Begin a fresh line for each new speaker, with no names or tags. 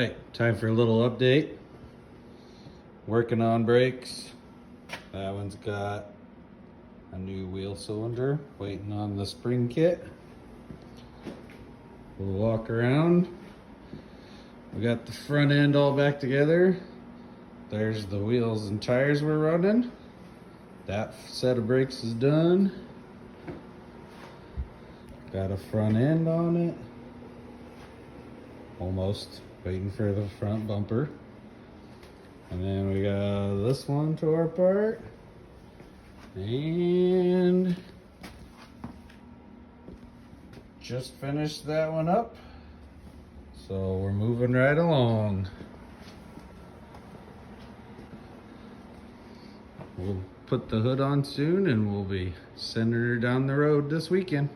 right, time for a little update. Working on brakes. That one's got a new wheel cylinder, waiting on the spring kit. We'll walk around. We got the front end all back together. There's the wheels and tires we're running. That set of brakes is done. Got a front end on it. Almost waiting for the front bumper. And then we got this one tore apart. And just finished that one up. So we're moving right along. We'll put the hood on soon and we'll be sending her down the road this weekend.